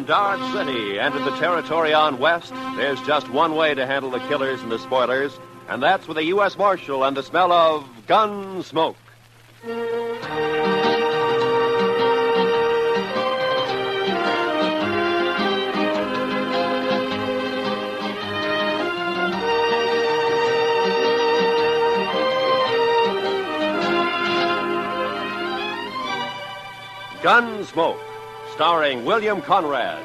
From Dodge City and to the territory on west, there's just one way to handle the killers and the spoilers, and that's with a U.S. Marshal and the smell of gun smoke. Gunsmoke, starring William Conrad.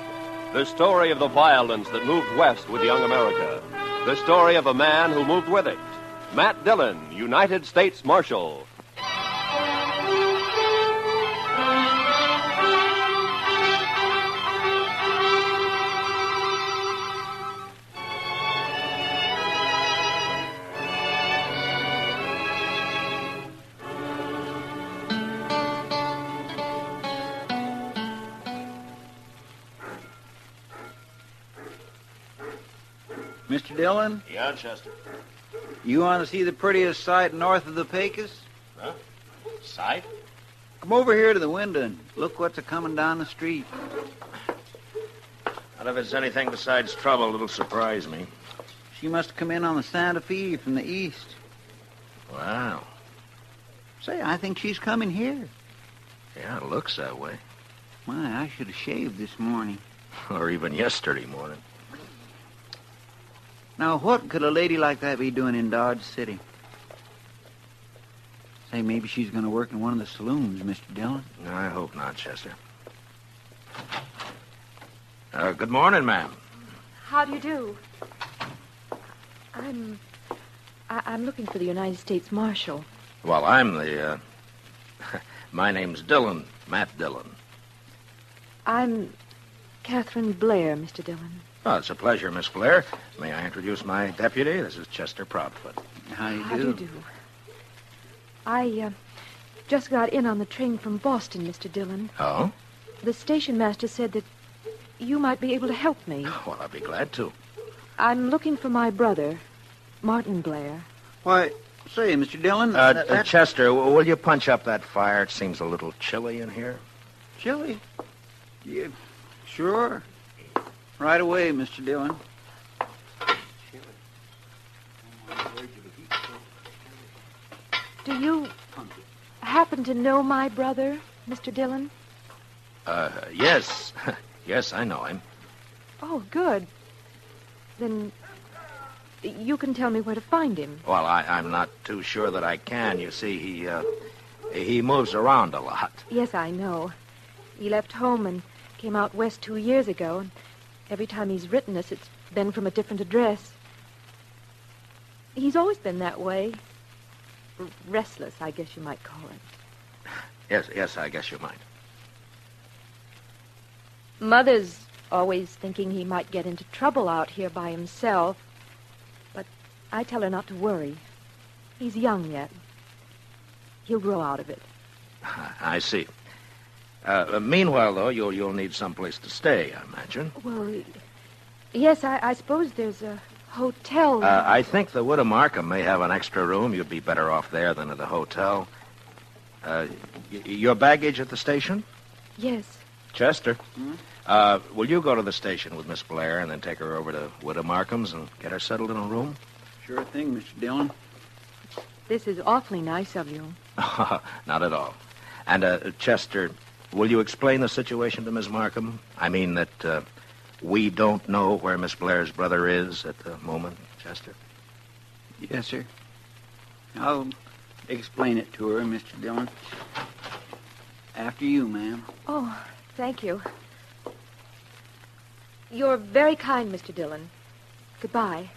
The story of the violence that moved west with young America. The story of a man who moved with it. Matt Dillon, United States Marshal. Mr. Dillon? Yeah, Chester. You want to see the prettiest sight north of the Pecos? Huh? Sight? Come over here to the window and look what's a-coming down the street. Well, if it's anything besides trouble, it'll surprise me. She must come in on the Santa Fe from the east. Wow. Say, I think she's coming here. Yeah, it looks that way. My, I should have shaved this morning. Or even yesterday morning. Now, what could a lady like that be doing in Dodge City? Say, maybe she's going to work in one of the saloons, Mr. Dillon. No, I hope not, Chester. Good morning, ma'am. How do you do? I'm looking for the United States Marshal. Well, I'm the, my name's Dillon, Matt Dillon. I'm Catherine Blair, Mr. Dillon. Oh, it's a pleasure, Miss Blair. May I introduce my deputy? This is Chester Proudfoot. How do you do? How do you do? I just got in on the train from Boston, Mr. Dillon. Oh? The station master said that you might be able to help me. Well, I'll be glad to. I'm looking for my brother, Martin Blair. Why, say, Mr. Dillon... Chester, will you punch up that fire? It seems a little chilly in here. Chilly? Yeah, sure. Right away, Mr. Dillon. Do you happen to know my brother, Mr. Dillon? Yes. Yes, I know him. Oh, good. Then you can tell me where to find him. Well, I'm not too sure that I can. You see, he moves around a lot. Yes, I know. He left home and came out west 2 years ago, and every time he's written us, it's been from a different address. He's always been that way. Restless, I guess you might call it. Yes, I guess you might. Mother's always thinking he might get into trouble out here by himself. But I tell her not to worry. He's young yet. He'll grow out of it. I see. Meanwhile, though, you'll need someplace to stay, I imagine. Well, yes, I suppose there's a hotel. I think the Wood of Markham may have an extra room. You'd be better off there than at the hotel. Your baggage at the station? Yes. Chester, will you go to the station with Miss Blair and then take her over to Wood of Markham's and get her settled in a room? Sure thing, Mr. Dillon. This is awfully nice of you. Not at all. And, Chester, will you explain the situation to Miss Markham? I mean that we don't know where Miss Blair's brother is at the moment, Chester? Yes, sir. I'll explain it to her, Mr. Dillon. After you, ma'am. Oh, thank you. You're very kind, Mr. Dillon. Goodbye.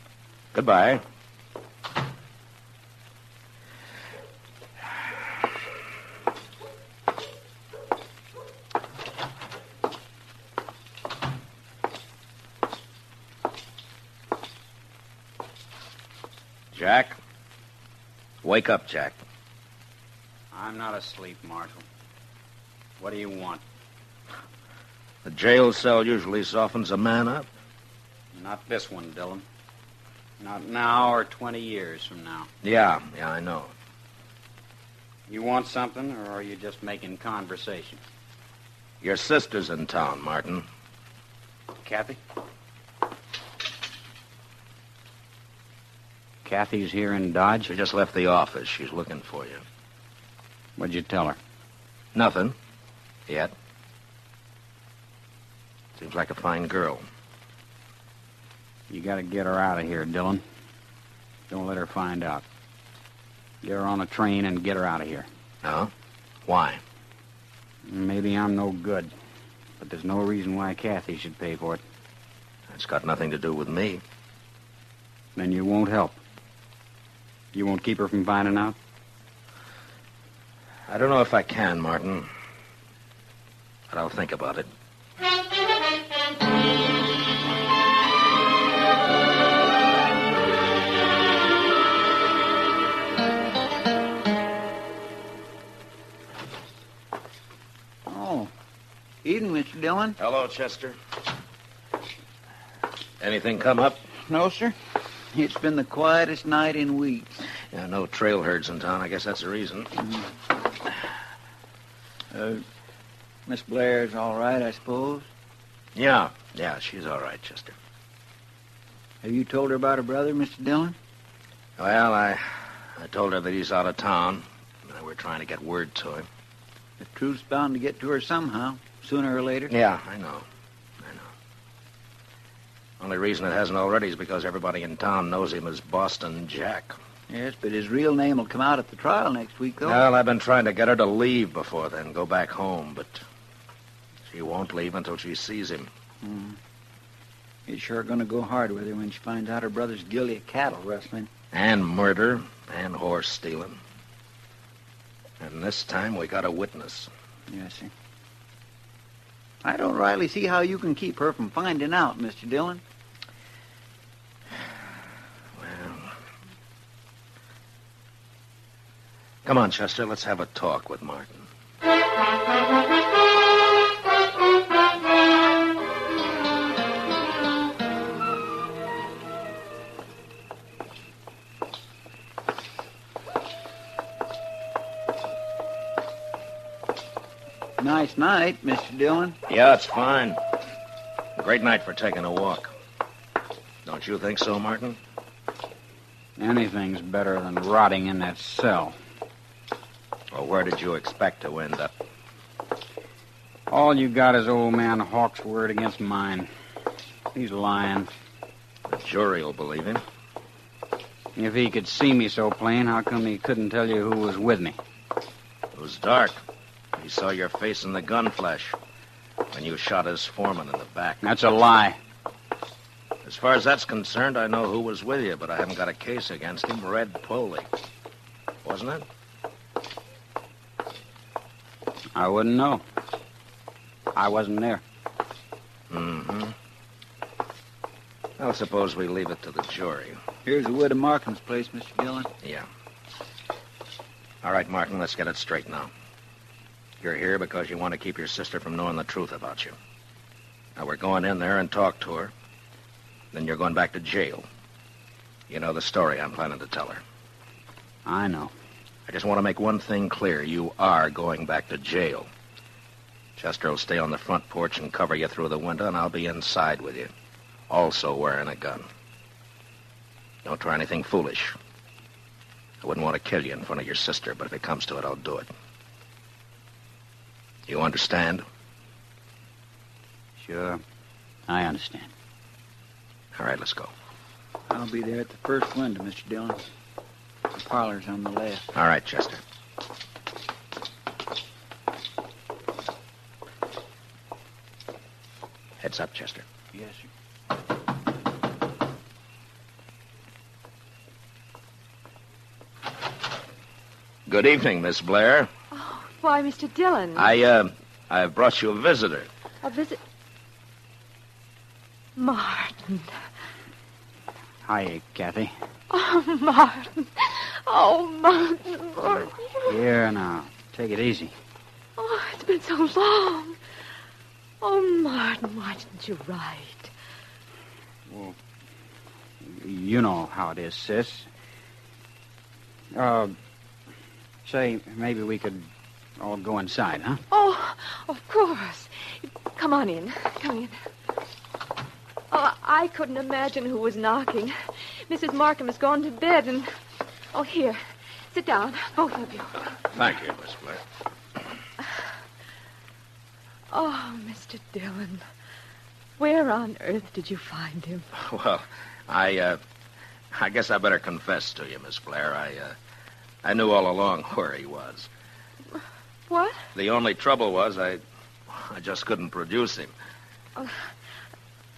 Goodbye. Jack? Wake up, Jack. I'm not asleep, Marshal. What do you want? The jail cell usually softens a man up. Not this one, Dillon. Not now or 20 years from now. Yeah, I know. You want something, or are you just making conversation? Your sister's in town, Martin. Kathy? Kathy's here in Dodge? She just left the office. She's looking for you. What'd you tell her? Nothing. Yet. Seems like a fine girl. You gotta get her out of here, Dillon. Don't let her find out. Get her on a train and get her out of here. No? Why? Maybe I'm no good, but there's no reason why Kathy should pay for it. It's got nothing to do with me. Then you won't help. You won't keep her from finding out? I don't know if I can, Martin. But I'll think about it. Oh, evening, Mr. Dillon. Hello, Chester. Anything come up? No, sir. It's been the quietest night in weeks. Yeah, no trail herds in town. I guess that's the reason. Miss Blair's all right, I suppose. Yeah, she's all right, Chester. Have you told her about her brother, Mr. Dillon? Well, I told her that he's out of town. We're trying to get word to him. The truth's bound to get to her somehow, sooner or later. Yeah, I know. Only reason it hasn't already is because everybody in town knows him as Boston Jack. Yes, but his real name will come out at the trial next week, though. Well, I've been trying to get her to leave before then, go back home, but she won't leave until she sees him. It's sure going to go hard with her when she finds out her brother's guilty of cattle rustling. And murder, and horse stealing. And this time we got a witness. Yes, sir. I don't rightly see how you can keep her from finding out, Mr. Dillon. Come on, Chester, let's have a talk with Martin. Nice night, Mr. Dillon. Yeah, it's fine. Great night for taking a walk. Don't you think so, Martin? Anything's better than rotting in that cell. Well, where did you expect to end up? All you got is old man Hawk's word against mine. He's lying. The jury will believe him. If he could see me so plain, how come he couldn't tell you who was with me? It was dark. He saw your face in the gun flash when you shot his foreman in the back. That's a lie. As far as that's concerned, I know who was with you, but I haven't got a case against him. Red Poley. Wasn't it? I wouldn't know. I wasn't there. Mm-hmm. Well, suppose we leave it to the jury. Here's the wood of Markham's place, Mr. Dillon. Yeah. All right, Martin, let's get it straight now. You're here because you want to keep your sister from knowing the truth about you. Now, we're going in there and talk to her. Then you're going back to jail. You know the story I'm planning to tell her. I know. I just want to make one thing clear. You are going back to jail. Chester will stay on the front porch and cover you through the window, and I'll be inside with you, also wearing a gun. Don't try anything foolish. I wouldn't want to kill you in front of your sister, but if it comes to it, I'll do it. You understand? Sure. I understand. All right, let's go. I'll be there at the first window, Mr. Dillon. The parlor's on the left. All right, Chester. Heads up, Chester. Yes, sir. Good evening, Miss Blair. Oh, why, Mr. Dillon? I brought you a visitor. A visit... Martin. Hi, Kathy. Oh, Martin. Oh, Martin. Here now. Take it easy. Oh, it's been so long. Oh, Martin, why didn't you write? Well, you know how it is, sis. Say, maybe we could all go inside, huh? Oh, of course. Come on in. Come in. I couldn't imagine who was knocking. Mrs. Markham has gone to bed and... Oh, here. Sit down, both of you. Thank you, Miss Blair. Oh, Mr. Dillon. Where on earth did you find him? Well, I guess I better confess to you, Miss Blair. I knew all along where he was. What? The only trouble was I just couldn't produce him.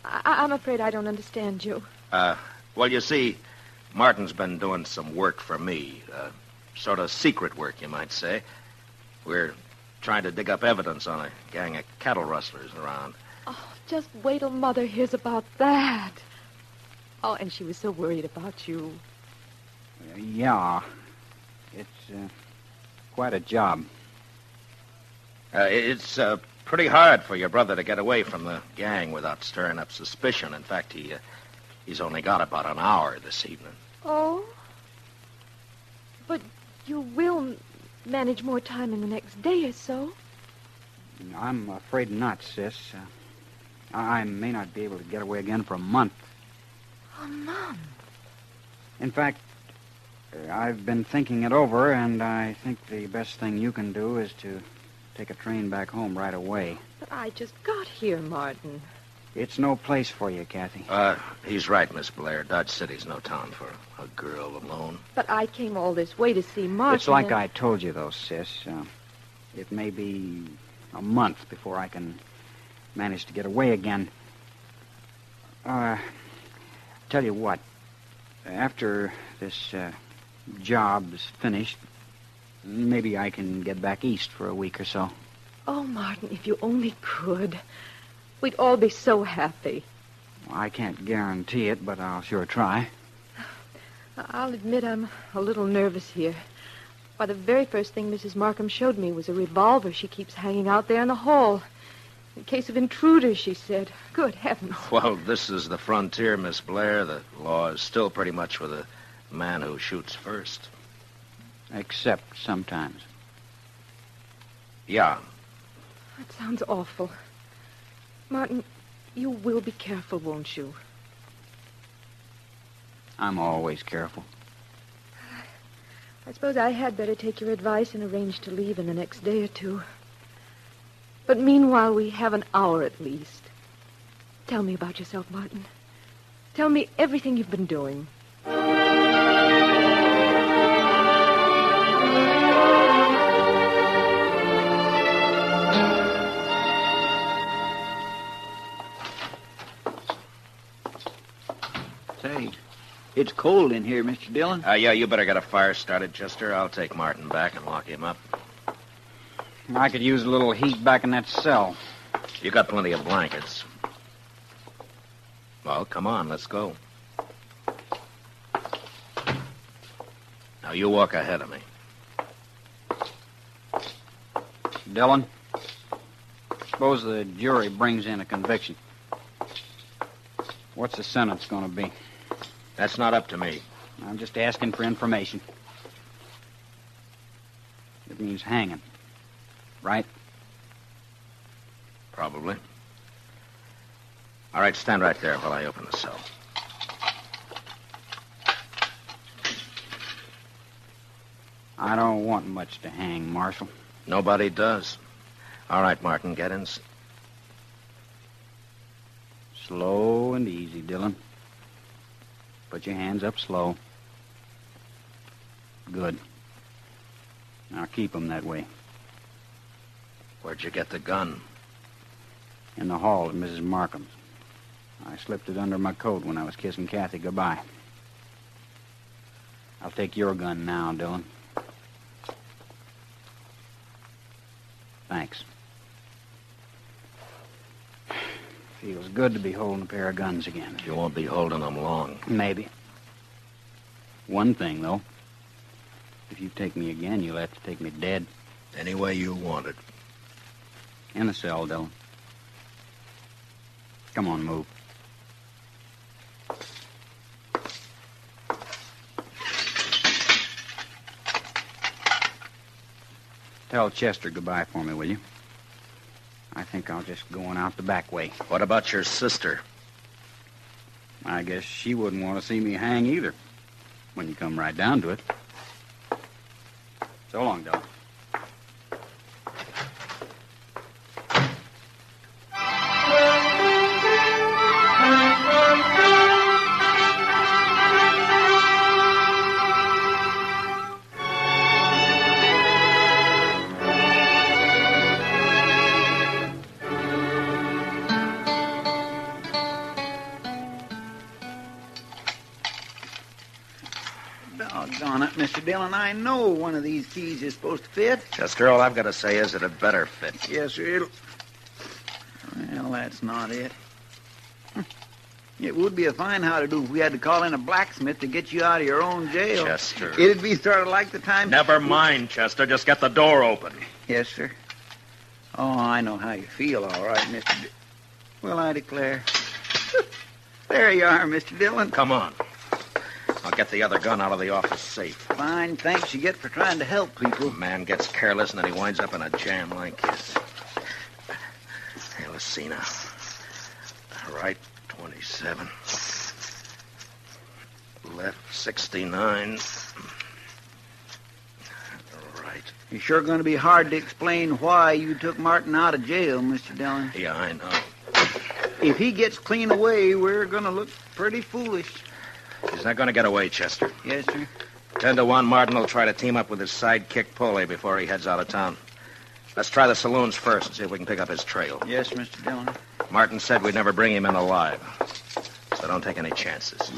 I'm afraid I don't understand you. Well, you see, Martin's been doing some work for me. Sort of secret work, you might say. We're trying to dig up evidence on a gang of cattle rustlers around. Oh, just wait till Mother hears about that. Oh, and she was so worried about you. Yeah. It's quite a job. It's pretty hard for your brother to get away from the gang without stirring up suspicion. In fact, he's only got about an hour this evening. Oh? But you will manage more time in the next day or so. I'm afraid not, sis. I may not be able to get away again for a month. A month? In fact, I've been thinking it over, and I think the best thing you can do is to take a train back home right away. But I just got here, Martin. It's no place for you, Kathy. He's right, Miss Blair. Dodge City's no town for a girl alone. But I came all this way to see Martin. It's like I told you, though, sis. It may be a month before I can manage to get away again. Tell you what. After this job's finished, maybe I can get back east for a week or so. Oh, Martin, if you only could. We'd all be so happy. I can't guarantee it, but I'll sure try. I'll admit I'm a little nervous here. Why, the very first thing Mrs. Markham showed me was a revolver she keeps hanging out there in the hall. In case of intruders, she said. Good heavens. Well, this is the frontier, Miss Blair. The law is still pretty much for the man who shoots first. Except sometimes. Yeah. That sounds awful. Martin, you will be careful, won't you? I'm always careful. I suppose I had better take your advice and arrange to leave in the next day or two. But meanwhile, we have an hour at least. Tell me about yourself, Martin. Tell me everything you've been doing. Say, it's cold in here, Mr. Dillon. Yeah, you better get a fire started, Chester. I'll take Martin back and lock him up. I could use a little heat back in that cell. You got plenty of blankets. Well, come on, let's go. Now, you walk ahead of me. Dillon, suppose the jury brings in a conviction. What's the sentence going to be? That's not up to me. I'm just asking for information. It means hanging, right? Probably. All right, stand right there while I open the cell. I don't want much to hang, Marshal. Nobody does. All right, Martin, get in. Slow and easy, Dillon. Put your hands up slow. Good. Now keep 'em that way. Where'd you get the gun? In the hall at Mrs. Markham's. I slipped it under my coat when I was kissing Kathy goodbye. I'll take your gun now, Dillon. Thanks. Feels good to be holding a pair of guns again. You won't be holding them long. Maybe. One thing, though. If you take me again, you'll have to take me dead. Any way you want it. In the cell, Dillon. Come on, move. Tell Chester goodbye for me, will you? I think I'll just go on out the back way. What about your sister? I guess she wouldn't want to see me hang either, when you come right down to it. So long, Dillon. Doggone it, Mr. Dillon. I know one of these keys is supposed to fit. Chester, all I've got to say is that it better fit. Yes, sir. Well, that's not it. It would be a fine how-to-do if we had to call in a blacksmith to get you out of your own jail. Chester. It'd be sort of like the time... Never mind, Chester. Just get the door open. Yes, sir. Oh, I know how you feel, all right, Mr. Well, I declare. There you are, Mr. Dillon. Come on. I'll get the other gun out of the office safe. Fine thanks you get for trying to help people. A man gets careless and then he winds up in a jam like this. Hey, let's see now. Right, 27. Left, 69. Right. It's sure going to be hard to explain why you took Martin out of jail, Mr. Dillon. Yeah, I know. If he gets clean away, we're going to look pretty foolish. He's not going to get away, Chester. Yes, sir. 10 to 1, Martin will try to team up with his sidekick Pole before he heads out of town. Let's try the saloons first and see if we can pick up his trail. Yes, Mr. Dillon. Martin said we'd never bring him in alive. So don't take any chances.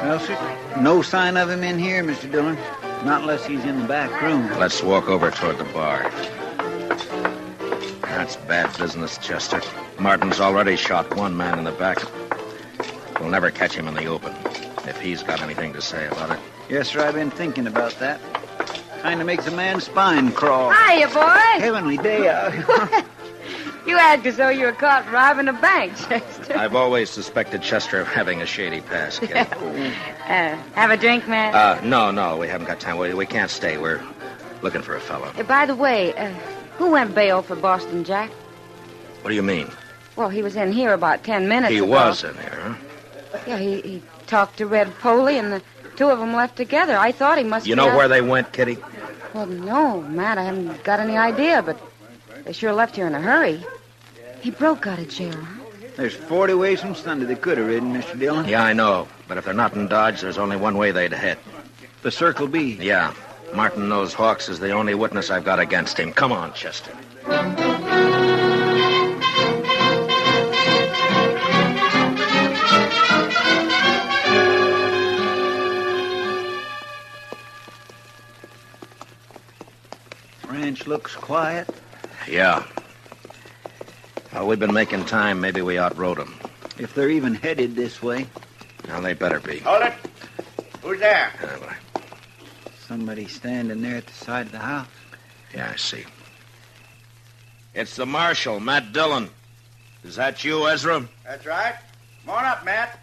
Well, sir, no sign of him in here, Mr. Dillon. Not unless he's in the back room. Let's walk over toward the bar. That's bad business, Chester. Martin's already shot one man in the back. We'll never catch him in the open, if he's got anything to say about it. Yes, sir, I've been thinking about that. Kind of makes a man's spine crawl. Hiya, boy. Heavenly day out. You act as though you were caught robbing a bank, Chester. I've always suspected Chester of having a shady past, kid. Have a drink, man? No, we haven't got time. We can't stay. We're looking for a fellow. By the way, who went bail for Boston Jack? What do you mean? Well, he was in here about 10 minutes He ago. was in here, huh? Yeah, he talked to Red Poley, and the two of them left together. I thought he must You be know out- where they went, Kitty? Well, no, Matt, I haven't got any idea, but they sure left here in a hurry. He broke out of jail, huh? There's 40 ways from Sunday they could have ridden, Mr. Dillon. Yeah, I know. But if they're not in Dodge, there's only one way they'd head. The Circle B. Yeah. Martin knows Hawks is the only witness I've got against him. Come on, Chester. Ranch looks quiet. Yeah. Well, we've been making time. Maybe we outrode them. If they're even headed this way. Now, they better be. Hold it. Who's there? Somebody standing there at the side of the house. Yeah, I see. It's the marshal, Matt Dillon. Is that you, Ezra? That's right. Come on up, Matt.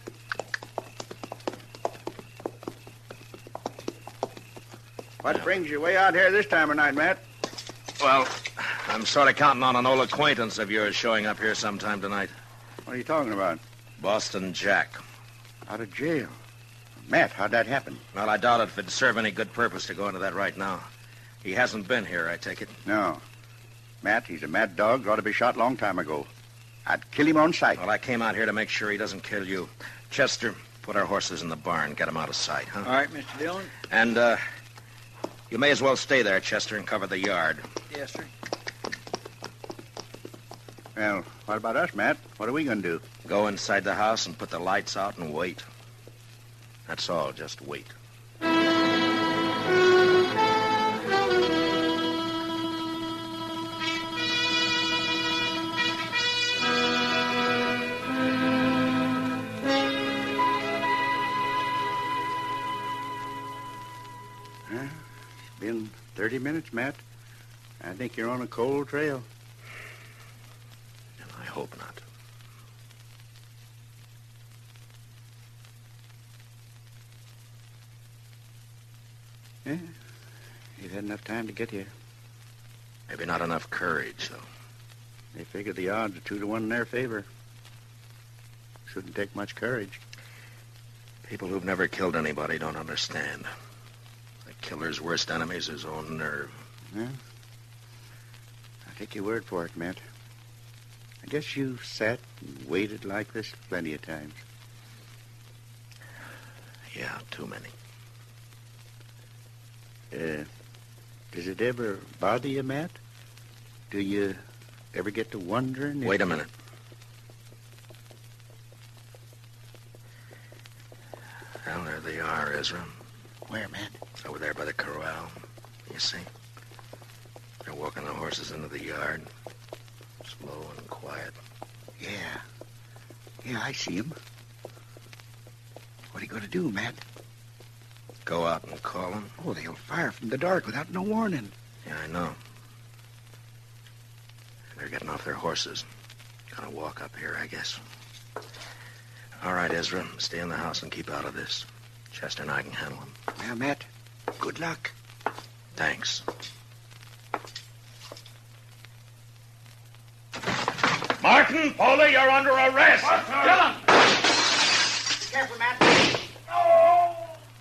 What brings you way out here this time of night, Matt? Well, I'm sort of counting on an old acquaintance of yours showing up here sometime tonight. What are you talking about? Boston Jack. Out of jail. Matt, how'd that happen? Well, I doubt if it'd serve any good purpose to go into that right now. He hasn't been here, I take it. No. Matt, he's a mad dog. Ought to be shot long time ago. I'd kill him on sight. Well, I came out here to make sure he doesn't kill you. Chester, put our horses in the barn. Get him out of sight, huh? All right, Mr. Dillon. And, you may as well stay there, Chester, and cover the yard. Yes, sir. Well, what about us, Matt? What are we going to do? Go inside the house and put the lights out and wait. That's all, just wait. 30 minutes, Matt. I think you're on a cold trail. And I hope not. Yeah, you've had enough time to get here. Maybe not enough courage, though. They figure the odds are 2-1 in their favor. Shouldn't take much courage. People who've never killed anybody don't understand. The killer's worst enemy is his own nerve. Yeah. I'll take your word for it, Matt. I guess you've sat and waited like this plenty of times. Yeah, too many. Does it ever bother you, Matt? Do you ever get to wondering if... Wait a minute. Well, there they are, Ezra. Where, Matt? Over there by the corral. You see? They're walking the horses into the yard. Slow and quiet. Yeah. Yeah, I see him. What are you going to do, Matt? Go out and call them. Oh, they'll fire from the dark without no warning. Yeah, I know. They're getting off their horses. Gonna walk up here, I guess. All right, Ezra. Stay in the house and keep out of this. Chester and I can handle them. Well, Matt, good luck. Thanks. Martin, Foley, you're under arrest. Dillon! Be careful, Matt.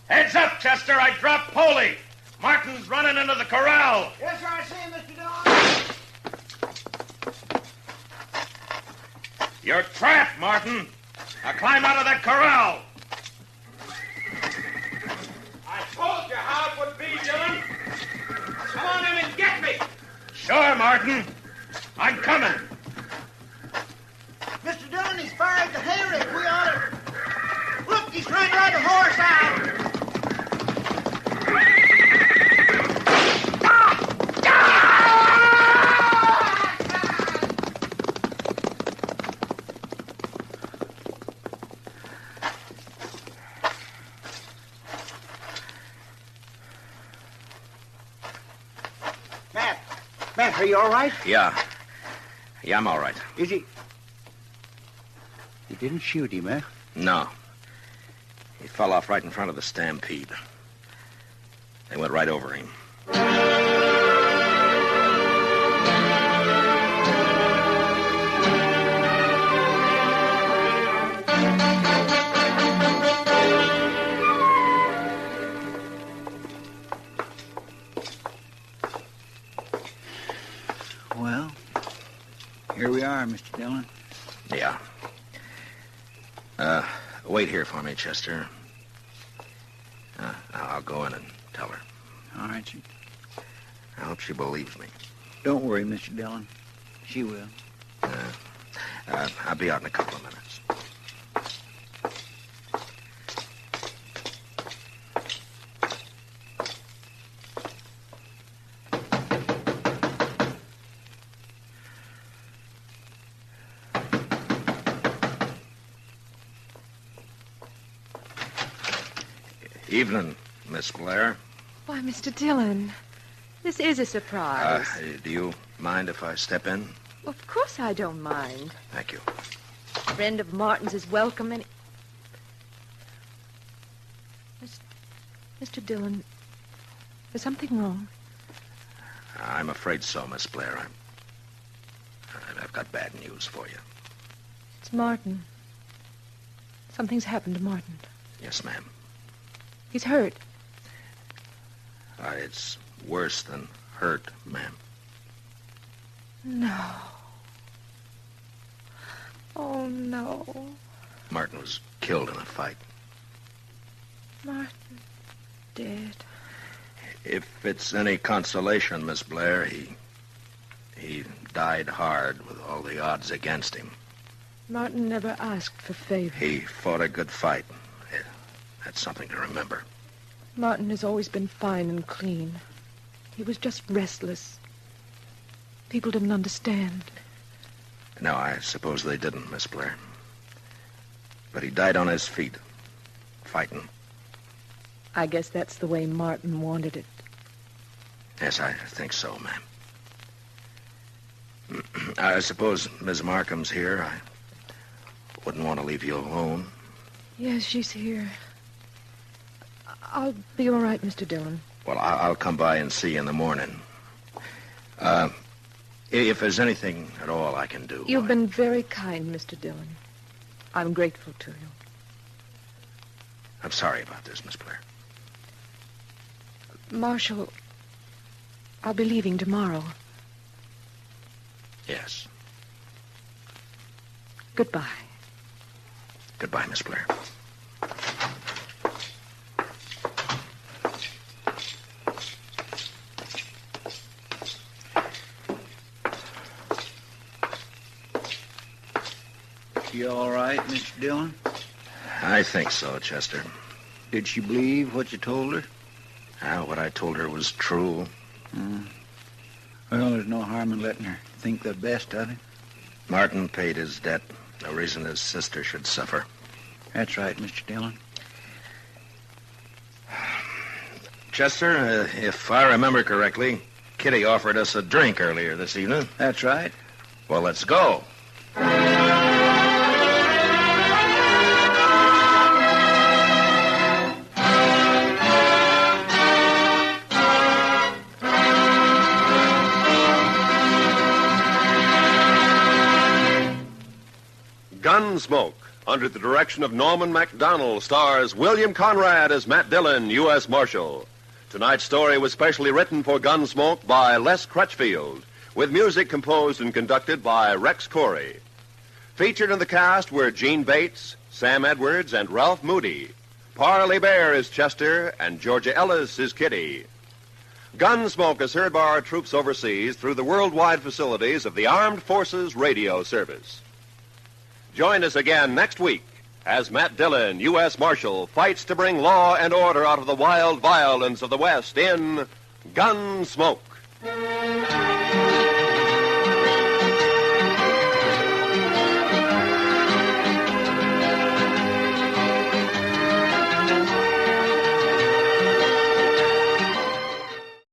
Heads up, Chester. I dropped Foley. Martin's running into the corral. Yes, sir, I see him, Mr. Dillon. You're trapped, Martin. Now climb out of that corral. I told you how it would be, Dillon. Come on in and get me. Sure, Martin. I'm coming. Mr. Dillon, he's fired the hayrick. We ought to... Look, he's trying to ride the horse out. Matt, are you all right? Yeah. Yeah, I'm all right. Is he... You didn't shoot him, eh? No. He fell off right in front of the stampede. They went right over him. Well, here we are, Mr. Dillon. Yeah. Wait here for me, Chester. I'll go in and tell her. All right, sir. I hope she believes me. Don't worry, Mr. Dillon. She will. I'll be out in a couple of minutes. Evening, Miss Blair. Why, Mr. Dillon, this is a surprise. Do you mind if I step in? Of course I don't mind. Thank you. A friend of Martin's is welcome any... Mr. Dillon, is something wrong? I'm afraid so, Miss Blair. I've got bad news for you. It's Martin. Something's happened to Martin. Yes, ma'am. He's hurt. It's worse than hurt, ma'am. No. Oh, no. Martin was killed in a fight. Martin dead. If it's any consolation, Miss Blair, he died hard with all the odds against him. Martin never asked for favor. He fought a good fight. That's something to remember. Martin has always been fine and clean. He was just restless. People didn't understand. No, I suppose they didn't, Miss Blair. But he died on his feet, fighting. I guess that's the way Martin wanted it. Yes, I think so, ma'am. I suppose Miss Markham's here. I wouldn't want to leave you alone. Yes, she's here. I'll be all right, Mr. Dillon. Well, I'll come by and see you in the morning. If there's anything at all I can do... You've been very kind, Mr. Dillon. I'm grateful to you. I'm sorry about this, Miss Blair. Marshal, I'll be leaving tomorrow. Yes. Goodbye. Goodbye, Miss Blair. She all right, Mr. Dillon? I think so, Chester. Did she believe what you told her? What I told her was true. Well, there's no harm in letting her think the best of it. Martin paid his debt. No reason his sister should suffer. That's right, Mr. Dillon. Chester, if I remember correctly, Kitty offered us a drink earlier this evening. That's right. Well, let's go. Gunsmoke, under the direction of Norman Macdonald, stars William Conrad as Matt Dillon, U.S. Marshal. Tonight's story was specially written for Gunsmoke by Les Crutchfield, with music composed and conducted by Rex Corey. Featured in the cast were Gene Bates, Sam Edwards, and Ralph Moody. Parley Bear is Chester, and Georgia Ellis is Kitty. Gunsmoke is heard by our troops overseas through the worldwide facilities of the Armed Forces Radio Service. Join us again next week as Matt Dillon, U.S. Marshal, fights to bring law and order out of the wild violence of the West in Gunsmoke.